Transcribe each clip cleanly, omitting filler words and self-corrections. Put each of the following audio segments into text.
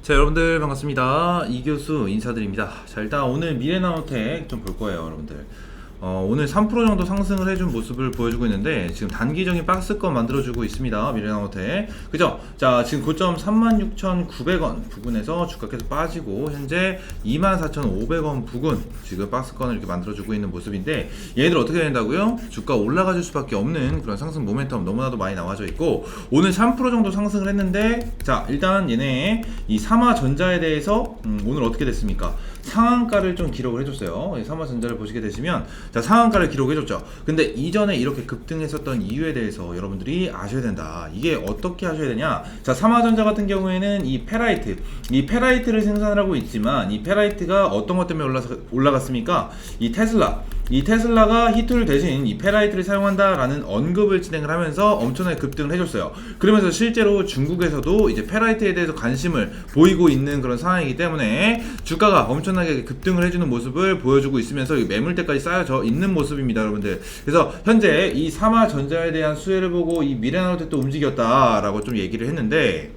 자, 여러분들 반갑습니다. 이교수 인사드립니다. 자, 일단 오늘 미래나노텍 좀 볼 거예요, 여러분들. 오늘 3% 정도 상승을 해준 모습을 보여주고 있는데 지금 단기적인 박스권 만들어주고 있습니다. 미래나노텍, 그죠? 자, 지금 고점 36,900원 부근에서 주가 계속 빠지고 현재 24,500원 부근 지금 박스권을 이렇게 만들어주고 있는 모습인데, 얘네들 어떻게 된다고요? 주가 올라가줄 수밖에 없는 그런 상승 모멘텀 너무나도 많이 나와져 있고, 오늘 3% 정도 상승을 했는데, 자, 일단 얘네 이 삼화전자에 대해서 오늘 어떻게 됐습니까? 상한가를 좀 기록을 해줬어요. 삼화전자를 보시게 되시면, 자, 상한가를 기록해줬죠. 근데 이전에 이렇게 급등했었던 이유에 대해서 여러분들이 아셔야 된다. 이게 어떻게 하셔야 되냐? 자, 삼화전자 같은 경우에는 이 페라이트를 생산을 하고 있지만, 이 페라이트가 어떤 것 때문에 올라갔습니까? 이 테슬라가 히토를 대신 이 페라이트를 사용한다라는 언급을 진행을 하면서 엄청나게 급등을 해줬어요. 그러면서 실제로 중국에서도 이제 페라이트에 대해서 관심을 보이고 있는 그런 상황이기 때문에 주가가 엄청나게 급등을 해주는 모습을 보여주고 있으면서 매물대까지 쌓여져 있는 모습입니다, 여러분들. 그래서 현재 이 삼화전자에 대한 수혜를 보고 이 미래나노텍도 움직였다라고 좀 얘기를 했는데,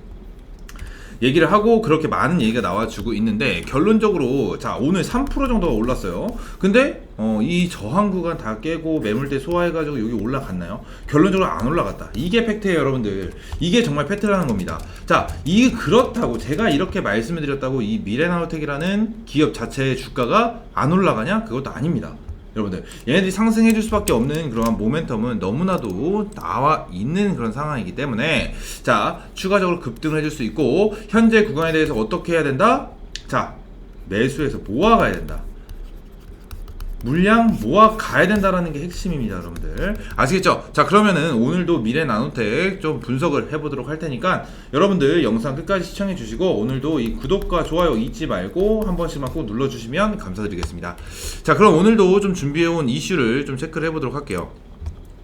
얘기를 하고 그렇게 많은 얘기가 나와주고 있는데, 결론적으로 자, 오늘 3% 정도가 올랐어요. 근데 이 저항 구간 다 깨고 매물대 소화해가지고 여기 올라갔나요? 결론적으로 안 올라갔다. 이게 팩트예요, 여러분들. 이게 정말 팩트라는 겁니다. 자, 이게 그렇다고 제가 이렇게 말씀을 드렸다고 이 미래나노텍이라는 기업 자체의 주가가 안 올라가냐? 그것도 아닙니다. 여러분들, 얘네들이 상승해 줄 수밖에 없는 그러한 모멘텀은 너무나도 나와 있는 그런 상황이기 때문에, 자, 추가적으로 급등을 해줄 수 있고, 현재 구간에 대해서 어떻게 해야 된다? 자, 매수해서 모아가야 된다. 물량 모아 가야 된다라는 게 핵심입니다, 여러분들. 아시겠죠? 자, 그러면은 오늘도 미래나노텍 좀 분석을 해보도록 할 테니까 여러분들 영상 끝까지 시청해 주시고, 오늘도 이 구독과 좋아요 잊지 말고 한 번씩만 꼭 눌러주시면 감사드리겠습니다. 자, 그럼 오늘도 좀 준비해온 이슈를 좀 체크를 해보도록 할게요.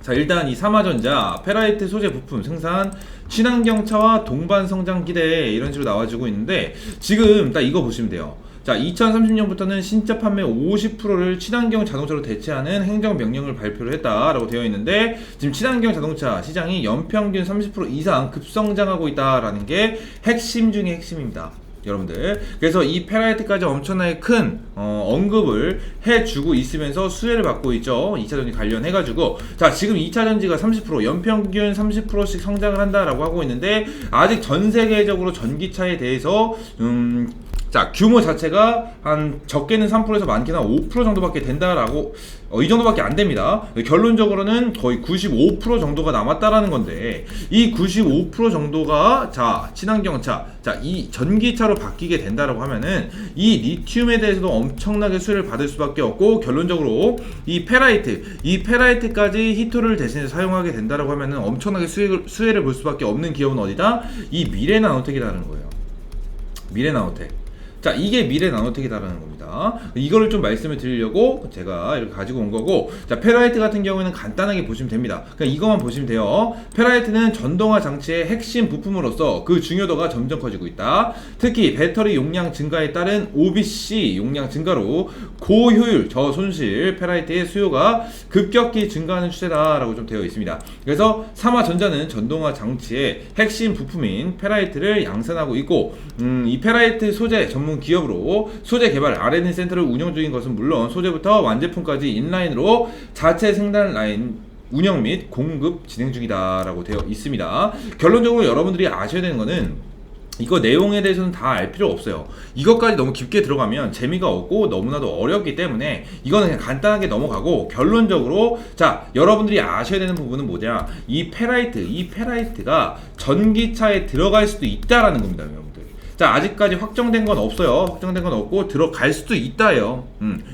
자, 일단 이 삼화전자 페라이트 소재 부품 생산 친환경차와 동반 성장 기대, 이런 식으로 나와주고 있는데, 지금 딱 이거 보시면 돼요. 자, 2030년부터는 신차 판매 50%를 친환경 자동차로 대체하는 행정명령을 발표를 했다라고 되어 있는데, 지금 친환경 자동차 시장이 연평균 30% 이상 급성장하고 있다라는 게 핵심 중에 핵심입니다, 여러분들. 그래서 이 페라이트까지 엄청나게 큰 언급을 해주고 있으면서 수혜를 받고 있죠. 2차전지 관련해가지고. 자, 지금 2차전지가 30% 연평균 30%씩 성장을 한다라고 하고 있는데, 아직 전 세계적으로 전기차에 대해서 자, 규모 자체가 한 적게는 3%에서 많게는 5% 정도밖에 된다라고, 이 정도밖에 안 됩니다. 결론적으로는 거의 95% 정도가 남았다라는 건데, 이 95% 정도가 자, 친환경차, 자, 이 전기차로 바뀌게 된다라고 하면은 이 리튬에 대해서도 엄청나게 수혜를 받을 수밖에 없고, 결론적으로 이 페라이트까지 히토를 대신해서 사용하게 된다라고 하면은 엄청나게 수혜를 볼 수밖에 없는 기업은 어디다? 이 미래나노텍이라는 거예요. 미래나노텍. 자, 이게 미래나노텍이다라는 겁니다. 이거를 좀 말씀을 드리려고 제가 이렇게 가지고 온 거고, 자, 페라이트 같은 경우에는 간단하게 보시면 됩니다. 그냥 이것만 보시면 돼요. 페라이트는 전동화 장치의 핵심 부품으로서 그 중요도가 점점 커지고 있다. 특히 배터리 용량 증가에 따른 OBC 용량 증가로 고효율 저손실 페라이트의 수요가 급격히 증가하는 추세다라고 좀 되어 있습니다. 그래서 삼화전자는 전동화 장치의 핵심 부품인 페라이트를 양산하고 있고, 이 페라이트 소재 전문 기업으로 소재 개발 R&D 센터를 운영 중인 것은 물론, 소재부터 완제품까지 인라인으로 자체 생산 라인 운영 및 공급 진행 중이다라고 되어 있습니다. 결론적으로 여러분들이 아셔야 되는 거는, 이거 내용에 대해서는 다 알 필요 없어요. 이것까지 너무 깊게 들어가면 재미가 없고 너무나도 어렵기 때문에 이거는 그냥 간단하게 넘어가고, 결론적으로 자, 여러분들이 아셔야 되는 부분은 뭐냐, 이 페라이트가 전기차에 들어갈 수도 있다라는 겁니다, 여러분들. 자, 아직까지 확정된 건 없어요. 확정된 건 없고 들어갈 수도 있다예요.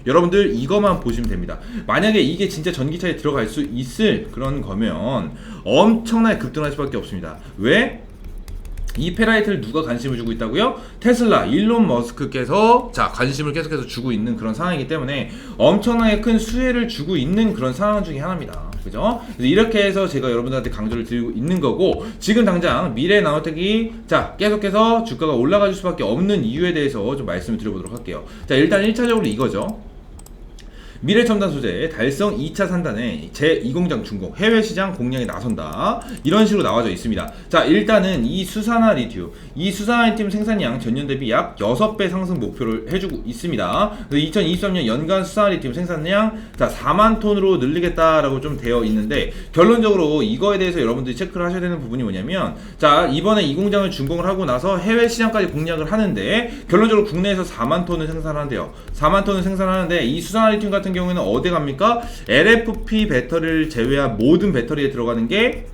여러분들 이거만 보시면 됩니다. 만약에 이게 진짜 전기차에 들어갈 수 있을 그런 거면 엄청나게 급등할 수밖에 없습니다. 왜? 이 페라이트를 누가 관심을 주고 있다고요? 테슬라, 일론 머스크께서 자, 관심을 계속해서 주고 있는 그런 상황이기 때문에 엄청나게 큰 수혜를 주고 있는 그런 상황 중에 하나입니다. 그죠? 그래서 이렇게 해서 제가 여러분들한테 강조를 드리고 있는 거고, 지금 당장 미래나노텍이 자, 계속해서 주가가 올라갈 수밖에 없는 이유에 대해서 좀 말씀을 드려보도록 할게요. 자, 일단 1차적으로 이거죠. 미래첨단 소재 달성 2차 산단에 제2공장 준공 해외 시장 공략에 나선다. 이런 식으로 나와져 있습니다. 자, 일단은 이 수산화 리튬 생산량 전년 대비 약 6배 상승 목표를 해주고 있습니다. 2023년 연간 수산화 리튬 생산량 4만 톤으로 늘리겠다라고 좀 되어 있는데, 결론적으로 이거에 대해서 여러분들이 체크를 하셔야 되는 부분이 뭐냐면, 자, 이번에 이 공장을 준공을 하고 나서 해외 시장까지 공략을 하는데, 결론적으로 국내에서 4만 톤을 생산한대요. 4만 톤을 생산하는데, 이 수산화 리튬 같은 경우에는 어디 갑니까? LFP 배터리를 제외한 모든 배터리에 들어가는 게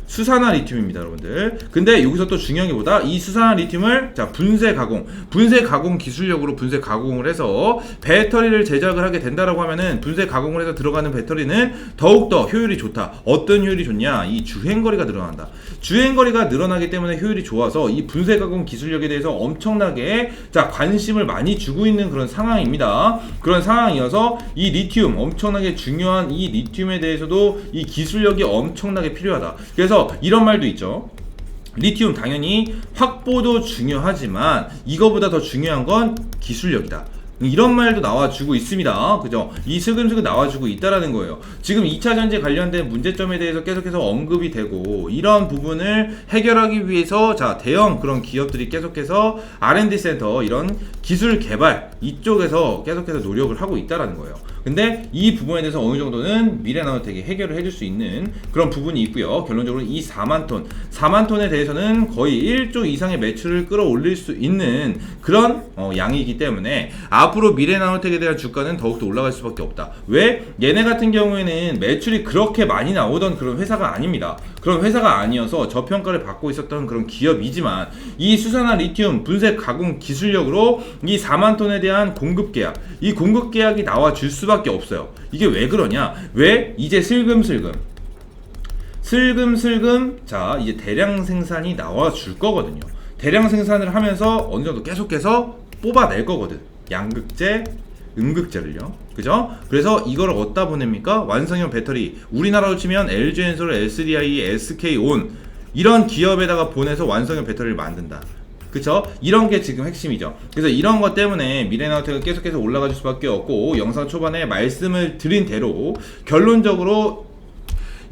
수산화 리튬입니다, 여러분들. 근데 여기서 또 중요한 게 뭐다? 이 수산화 리튬을 분쇄 가공 기술력으로 분쇄 가공을 해서 배터리를 제작을 하게 된다라고 하면은, 분쇄 가공을 해서 들어가는 배터리는 더욱더 효율이 좋다. 어떤 효율이 좋냐? 이 주행거리가 늘어난다. 주행거리가 늘어나기 때문에 효율이 좋아서 이 분쇄 가공 기술력에 대해서 엄청나게 관심을 많이 주고 있는 그런 상황입니다. 그런 상황이어서 이 리튬, 엄청나게 중요한 이 리튬에 대해서도 이 기술력이 엄청나게 필요하다. 그래서 이런 말도 있죠. 리튬 당연히 확보도 중요하지만 이거보다 더 중요한 건 기술력이다. 이런 말도 나와주고 있습니다. 그죠? 이 슬금슬금 나와주고 있다라는 거예요. 지금 2차 전지 관련된 문제점에 대해서 계속해서 언급이 되고, 이런 부분을 해결하기 위해서 대형 그런 기업들이 계속해서 R&D 센터, 이런 기술 개발 이쪽에서 계속해서 노력을 하고 있다라는 거예요. 근데 이 부분에 대해서 어느 정도는 미래나노텍이 해결을 해줄 수 있는 그런 부분이 있고요. 결론적으로 이 4만 톤에 대해서는 거의 1조 이상의 매출을 끌어올릴 수 있는 그런 양이기 때문에 앞으로 미래나노텍에 대한 주가는 더욱더 올라갈 수밖에 없다. 왜? 얘네 같은 경우에는 매출이 그렇게 많이 나오던 그런 회사가 아닙니다. 그런 회사가 아니어서 저평가를 받고 있었던 그런 기업이지만, 이 수산화 리튬 분쇄 가공 기술력으로 이 4만 톤에 대한 공급 계약, 이 공급 계약이 나와 줄 수밖에 없어요. 이게 왜 그러냐? 왜? 이제 슬금슬금 이제 대량 생산이 나와 줄 거거든요. 대량 생산을 하면서 어느 정도 계속해서 뽑아낼 거거든. 양극재, 음극재를요. 그죠? 그래서 이걸 어디다 보냅니까? 완성형 배터리. 우리나라로 치면 LG엔솔, SDI, SK온 이런 기업에다가 보내서 완성형 배터리를 만든다. 그쵸? 이런 게 지금 핵심이죠. 그래서 이런 것 때문에 미래나노텍은 계속해서 올라가줄 수밖에 없고, 영상 초반에 말씀을 드린 대로 결론적으로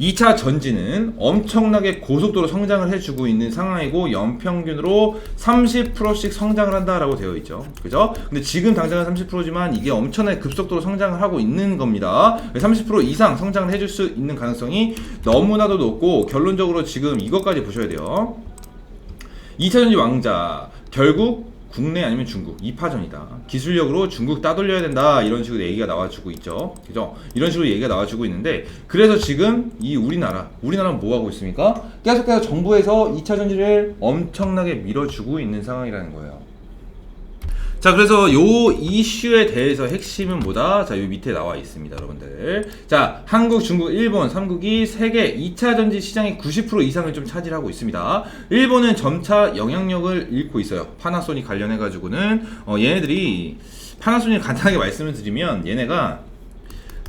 2차 전지는 엄청나게 고속도로 성장을 해주고 있는 상황이고, 연평균으로 30%씩 성장을 한다라고 되어 있죠. 그죠? 근데 지금 당장은 30%지만 이게 엄청나게 급속도로 성장을 하고 있는 겁니다. 30% 이상 성장을 해줄 수 있는 가능성이 너무나도 높고, 결론적으로 지금 이것까지 보셔야 돼요. 2차 전지 왕자, 결국 국내 아니면 중국 2파전이다. 기술력으로 중국 따돌려야 된다. 이런 식으로 얘기가 나와주고 있죠. 그죠? 이런 식으로 얘기가 나와주고 있는데, 그래서 지금 이 우리나라는 뭐 하고 있습니까? 계속해서 정부에서 2차 전지를 엄청나게 밀어주고 있는 상황이라는 거예요. 자, 그래서 요 이슈에 대해서 핵심은 뭐다? 자, 요 밑에 나와 있습니다, 여러분들. 자, 한국, 중국, 일본 3국이 세계 2차 전지 시장의 90% 이상을 좀 차지하고 있습니다. 일본은 점차 영향력을 잃고 있어요. 파나소닉 관련해가지고는 얘네들이, 파나소닉 간단하게 말씀을 드리면, 얘네가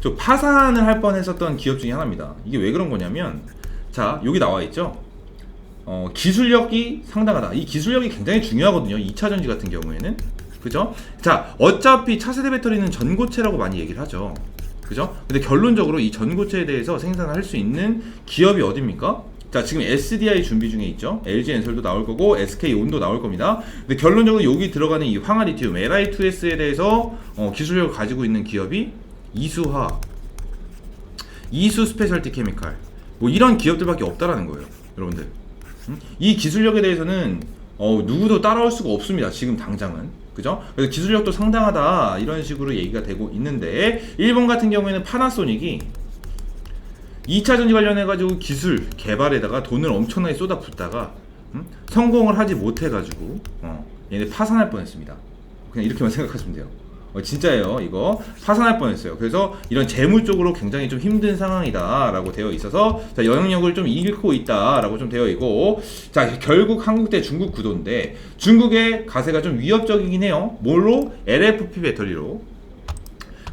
좀 파산을 할 뻔했었던 기업 중에 하나입니다. 이게 왜 그런 거냐면, 자, 여기 나와 있죠. 기술력이 상당하다. 이 기술력이 굉장히 중요하거든요. 2차 전지 같은 경우에는. 그죠? 자, 어차피 차세대 배터리는 전고체라고 많이 얘기를 하죠. 그죠? 근데 결론적으로 이 전고체에 대해서 생산을 할 수 있는 기업이 어딥니까? 자, 지금 SDI 준비 중에 있죠. LG엔솔도 나올 거고 SK온도 나올 겁니다. 근데 결론적으로 여기 들어가는 이 황화리튬 Li2S에 대해서 기술력을 가지고 있는 기업이 이수화, 이수 스페셜티 케미칼, 뭐 이런 기업들밖에 없다라는 거예요, 여러분들. 이 기술력에 대해서는 누구도 따라올 수가 없습니다, 지금 당장은. 그죠? 그래서 기술력도 상당하다, 이런 식으로 얘기가 되고 있는데, 일본 같은 경우에는 파나소닉이 2차 전지 관련해가지고 기술 개발에다가 돈을 엄청나게 쏟아붓다가 성공을 하지 못해가지고 얘네 파산할 뻔했습니다. 그냥 이렇게만 생각하시면 돼요. 진짜예요. 이거 파산할 뻔했어요. 그래서 이런 재무 쪽으로 굉장히 좀 힘든 상황이다 라고 되어 있어서, 자, 영향력을 좀 잃고 있다 라고 좀 되어 있고, 자, 결국 한국 대 중국 구도인데, 중국의 가세가 좀 위협적이긴 해요. 뭘로? LFP 배터리로.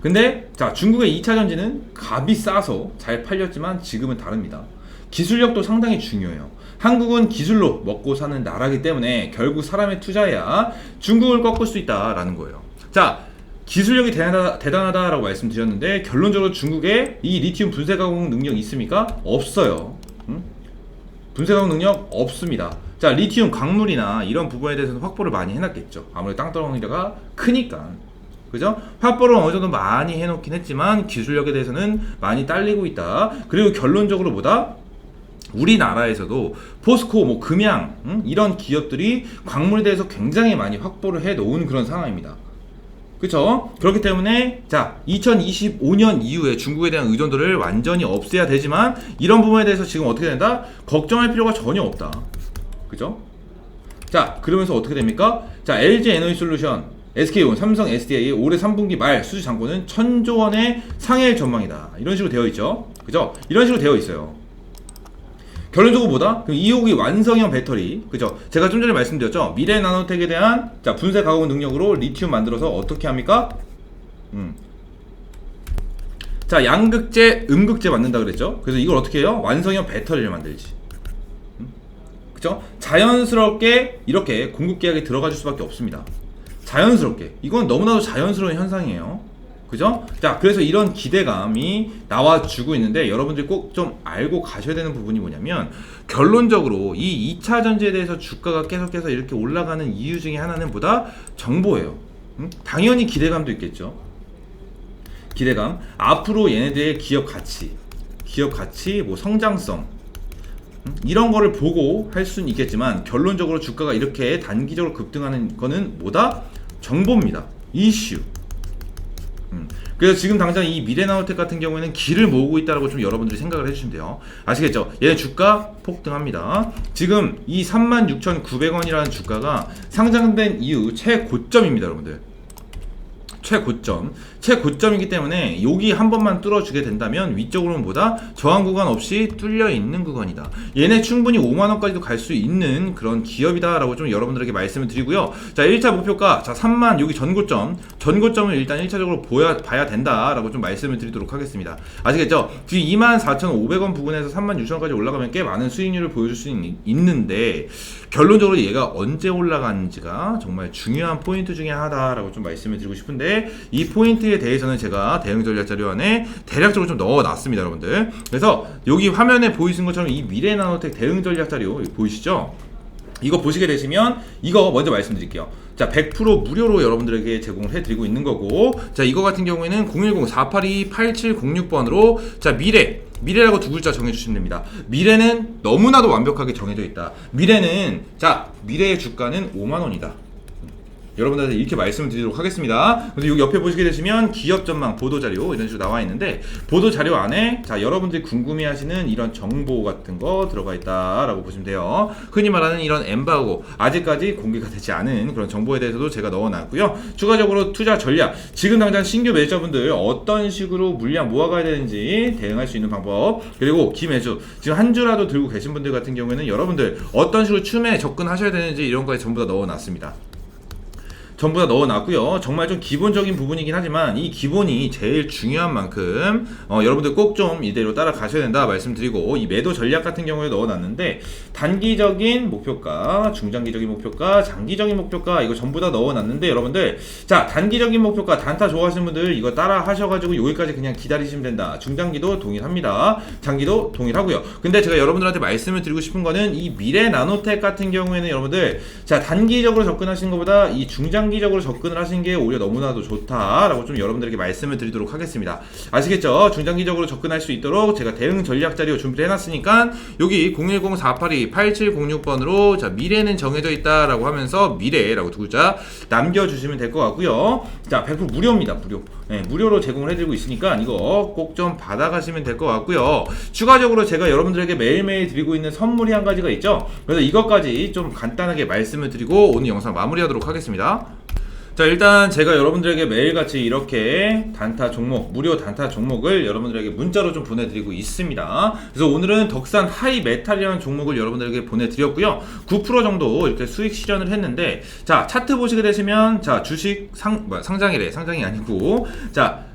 근데 자, 중국의 2차 전지는 값이 싸서 잘 팔렸지만 지금은 다릅니다. 기술력도 상당히 중요해요. 한국은 기술로 먹고 사는 나라이기 때문에 결국 사람에 투자해야 중국을 꺾을 수 있다라는 거예요. 자, 기술력이 대단하다라고 말씀드렸는데 결론적으로 중국에 이 리튬 분쇄 가공 능력이 있습니까? 없어요. 분쇄 가공 능력 없습니다. 자, 리튬 광물이나 이런 부분에 대해서는 확보를 많이 해놨겠죠. 아무래도 땅덩어리가 크니까. 그죠? 확보를 어느 정도 많이 해놓긴 했지만 기술력에 대해서는 많이 딸리고 있다. 그리고 결론적으로 뭐다? 우리나라에서도 포스코, 뭐 금양 이런 기업들이 광물에 대해서 굉장히 많이 확보를 해 놓은 그런 상황입니다. 그쵸? 그렇기 때문에 자 2025년 이후에 중국에 대한 의존도를 완전히 없애야 되지만 이런 부분에 대해서 지금 어떻게 된다? 걱정할 필요가 전혀 없다. 그죠? 자 그러면서 어떻게 됩니까? 자 LG 에너지솔루션, SK온, 삼성 SDI의 올해 3분기 말 수주 잔고는 1000조 원의 상해 전망이다. 이런 식으로 되어 있죠. 그죠? 이런 식으로 되어 있어요. 결론적으로 뭐다? 그럼 2호기 완성형 배터리, 그죠? 제가 좀 전에 말씀드렸죠? 미래 나노텍에 대한 자 분쇄 가공 능력으로 리튬 만들어서 어떻게 합니까? 자 양극재, 음극재 만든다 그랬죠? 그래서 이걸 어떻게 해요? 완성형 배터리를 만들지. 그죠? 자연스럽게 이렇게 공급 계약에 들어가 줄 수밖에 없습니다. 자연스럽게. 이건 너무나도 자연스러운 현상이에요. 그죠? 자, 그래서 이런 기대감이 나와주고 있는데 여러분들이 꼭 좀 알고 가셔야 되는 부분이 뭐냐면 결론적으로 이 2차 전지에 대해서 주가가 계속해서 이렇게 올라가는 이유 중에 하나는 뭐다? 정보예요. 당연히 기대감도 있겠죠. 기대감. 앞으로 얘네들의 기업 가치, 뭐 성장성 이런 거를 보고 할 수는 있겠지만 결론적으로 주가가 이렇게 단기적으로 급등하는 거는 뭐다? 정보입니다. 이슈. 그래서 지금 당장 이 미래나노텍 같은 경우에는 길을 모으고 있다라고 좀 여러분들이 생각을 해주시면 돼요. 아시겠죠? 얘네 주가 폭등합니다. 지금 이 36,900원이라는 주가가 상장된 이후 최고점입니다, 여러분들. 최고점이기 때문에 여기 한 번만 뚫어주게 된다면 위쪽으로는 뭐다? 저항 구간 없이 뚫려 있는 구간이다. 얘네 충분히 5만원까지도 갈 수 있는 그런 기업이다 라고 좀 여러분들에게 말씀을 드리고요. 자 1차 목표가 자 3만 여기 전고점을 일단 1차적으로 봐야 된다 라고 좀 말씀을 드리도록 하겠습니다. 아시겠죠? 지금 24,500원 부근에서 36,000원까지 올라가면 꽤 많은 수익률을 보여줄 수 있는데 결론적으로 얘가 언제 올라가는지가 정말 중요한 포인트 중에 하나다라고 좀 말씀을 드리고 싶은데 이 포인트에 대해서는 제가 대응 전략 자료 안에 대략적으로 좀 넣어놨습니다, 여러분들. 그래서 여기 화면에 보이시는 것처럼 이 미래나노텍 대응 전략 자료 보이시죠? 이거 보시게 되시면 이거 먼저 말씀드릴게요. 자 100% 무료로 여러분들에게 제공을 해드리고 있는 거고 자 이거 같은 경우에는 010-482-8706번으로 자 미래라고 두 글자 정해주시면 됩니다. 미래는 너무나도 완벽하게 정해져 있다. 미래의 주가는 5만원이다. 여러분들한테 이렇게 말씀을 드리도록 하겠습니다. 그래서 여기 옆에 보시게 되시면 기업 전망 보도 자료 이런 식으로 나와 있는데 보도 자료 안에 자 여러분들이 궁금해하시는 이런 정보 같은 거 들어가 있다라고 보시면 돼요. 흔히 말하는 이런 엠바고 아직까지 공개가 되지 않은 그런 정보에 대해서도 제가 넣어놨고요. 추가적으로 투자 전략 지금 당장 신규 매수자분들 어떤 식으로 물량 모아가야 되는지 대응할 수 있는 방법 그리고 기매수 지금 한 주라도 들고 계신 분들 같은 경우에는 여러분들 어떤 식으로 춤에 접근하셔야 되는지 이런 거에 전부 다 넣어놨습니다. 전부 다 넣어놨고요. 정말 좀 기본적인 부분이긴 하지만 이 기본이 제일 중요한 만큼 여러분들 꼭 좀 이대로 따라가셔야 된다 말씀드리고 이 매도 전략 같은 경우에 넣어놨는데 단기적인 목표가, 중장기적인 목표가, 장기적인 목표가 이거 전부 다 넣어놨는데 여러분들 자 단기적인 목표가 단타 좋아하시는 분들 이거 따라 하셔가지고 여기까지 그냥 기다리시면 된다. 중장기도 동일합니다. 장기도 동일하고요. 근데 제가 여러분들한테 말씀을 드리고 싶은 거는 이 미래나노텍 같은 경우에는 여러분들 자 단기적으로 접근하시는 것보다 이 중장기적으로 접근을 하시는 게 오히려 너무나도 좋다라고 좀 여러분들에게 말씀을 드리도록 하겠습니다. 아시겠죠? 중장기적으로 접근할 수 있도록 제가 대응 전략 자료 준비를 해놨으니까 여기 010-482-8706번으로 자 미래는 정해져 있다라고 하면서 미래라고 두 글자 남겨주시면 될 것 같고요. 자 100% 무료입니다. 무료. 네, 무료로 제공을 해드리고 있으니까 이거 꼭 좀 받아가시면 될 것 같고요. 추가적으로 제가 여러분들에게 매일매일 드리고 있는 선물이 한 가지가 있죠. 그래서 이것까지 좀 간단하게 말씀을 드리고 오늘 영상 마무리하도록 하겠습니다. 자 일단 제가 여러분들에게 매일같이 이렇게 단타 종목 무료 단타 종목을 여러분들에게 문자로 좀 보내드리고 있습니다. 그래서 오늘은 덕산 하이메탈이라는 종목을 여러분들에게 보내드렸고요. 9% 정도 이렇게 수익 실현을 했는데 자 차트 보시게 되시면 자 주식 상장이 아니고 자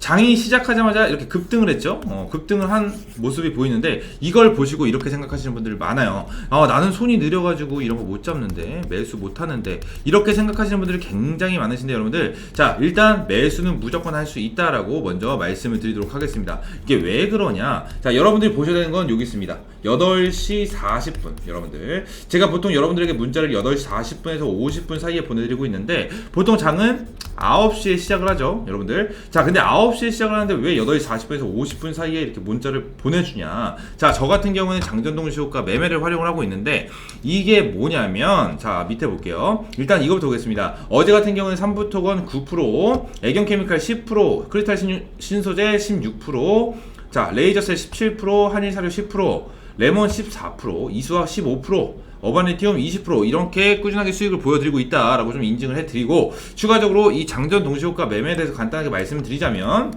장이 시작하자마자 이렇게 급등을 했죠. 급등을 한 모습이 보이는데 이걸 보시고 이렇게 생각하시는 분들 많아요. 나는 손이 느려가지고 이런 거 못 잡는데 매수 못 하는데 이렇게 생각하시는 분들이 굉장히 많으신데 여러분들 자 일단 매수는 무조건 할 수 있다라고 먼저 말씀을 드리도록 하겠습니다. 이게 왜 그러냐? 자 여러분들이 보셔야 되는 건 여기 있습니다. 8시 40분 여러분들 제가 보통 여러분들에게 문자를 8시 40분에서 50분 사이에 보내드리고 있는데 보통 장은 9시에 시작을 하죠 여러분들. 자 근데 9시에 시작을 하는데 왜 8시 40분에서 50분 사이에 이렇게 문자를 보내주냐. 자 저 같은 경우는 장전동시효과 매매를 활용을 하고 있는데 이게 뭐냐면 자 밑에 볼게요. 일단 이거부터 보겠습니다. 어제 같은 경우는 삼부토건 9%, 애경케미칼 10%, 크리스탈 신소재 16%, 자 레이저셀 17%, 한일사료 10%, 레몬 14%, 이수화 15%, 어바네티움 20% 이렇게 꾸준하게 수익을 보여드리고 있다라고 좀 인증을 해드리고 추가적으로 이 장전 동시효과 매매에 대해서 간단하게 말씀을 드리자면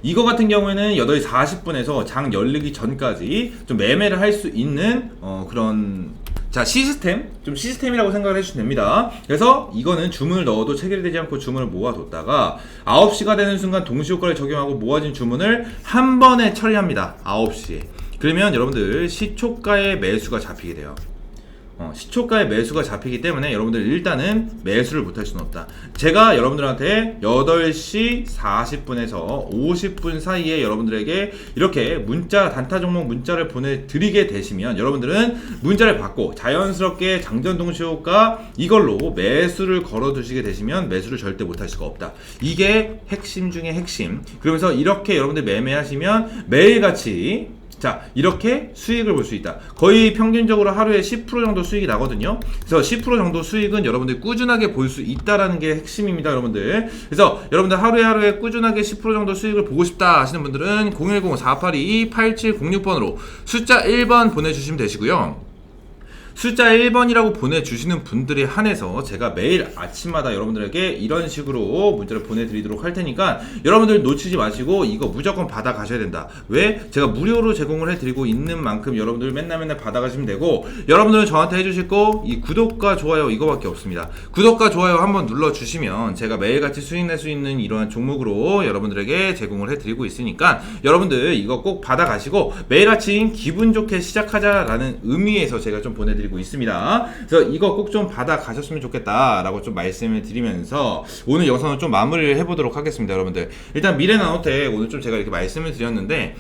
이거 같은 경우에는 8시 40분에서 장 열리기 전까지 좀 매매를 할 수 있는 그런 자 시스템이라고 생각을 해주시면 됩니다. 그래서 이거는 주문을 넣어도 체결되지 않고 주문을 모아뒀다가 9시가 되는 순간 동시효과를 적용하고 모아진 주문을 한 번에 처리합니다. 9시에 그러면 여러분들 시초가의 매수가 잡히게 돼요. 시초가의 매수가 잡히기 때문에 여러분들 일단은 매수를 못할 수는 없다. 제가 여러분들한테 8시 40분에서 50분 사이에 여러분들에게 이렇게 문자 단타 종목 문자를 보내드리게 되시면 여러분들은 문자를 받고 자연스럽게 장전동시효과 이걸로 매수를 걸어두시게 되시면 매수를 절대 못할 수가 없다. 이게 핵심 중에 핵심. 그러면서 이렇게 여러분들 매매하시면 매일같이 자 이렇게 수익을 볼 수 있다. 거의 평균적으로 하루에 10% 정도 수익이 나거든요. 그래서 10% 정도 수익은 여러분들이 꾸준하게 볼 수 있다라는 게 핵심입니다 여러분들. 그래서 여러분들 하루에 꾸준하게 10% 정도 수익을 보고 싶다 하시는 분들은 010-4822-8706번으로 숫자 1번 보내주시면 되시고요. 숫자 1번이라고 보내주시는 분들에 한해서 제가 매일 아침마다 여러분들에게 이런 식으로 문자를 보내드리도록 할 테니까 여러분들 놓치지 마시고 이거 무조건 받아가셔야 된다. 왜? 제가 무료로 제공을 해드리고 있는 만큼 여러분들 맨날 받아가시면 되고 여러분들은 저한테 해주실 거 이 구독과 좋아요 이거밖에 없습니다. 구독과 좋아요 한번 눌러주시면 제가 매일같이 수익 낼 수 있는 이러한 종목으로 여러분들에게 제공을 해드리고 있으니까 여러분들 이거 꼭 받아가시고 매일 아침 기분 좋게 시작하자라는 의미에서 제가 좀 보내드리고 있습니다. 그래서 이거 꼭 좀 받아 가셨으면 좋겠다라고 좀 말씀을 드리면서 오늘 영상을 좀 마무리를 해보도록 하겠습니다. 여러분들 일단 미래나노텍 오늘 좀 제가 이렇게 말씀을 드렸는데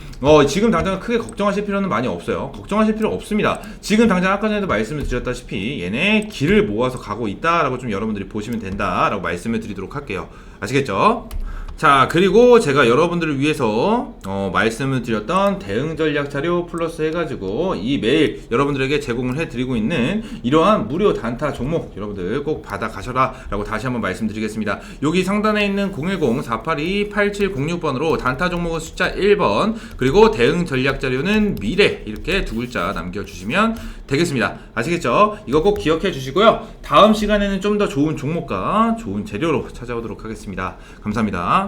지금 당장 크게 걱정하실 필요는 많이 없어요. 걱정하실 필요 없습니다. 지금 당장 아까 전에도 말씀을 드렸다시피 얘네 길을 모아서 가고 있다라고 좀 여러분들이 보시면 된다라고 말씀을 드리도록 할게요. 아시겠죠? 자 그리고 제가 여러분들을 위해서 말씀을 드렸던 대응 전략 자료 플러스 해가지고 이 매일 여러분들에게 제공을 해드리고 있는 이러한 무료 단타 종목 여러분들 꼭 받아 가셔라 라고 다시 한번 말씀드리겠습니다. 여기 상단에 있는 010-482-8706번으로 단타 종목은 숫자 1번 그리고 대응 전략 자료는 미래 이렇게 두 글자 남겨주시면 되겠습니다. 아시겠죠? 이거 꼭 기억해 주시고요. 다음 시간에는 좀 더 좋은 종목과 좋은 재료로 찾아오도록 하겠습니다. 감사합니다.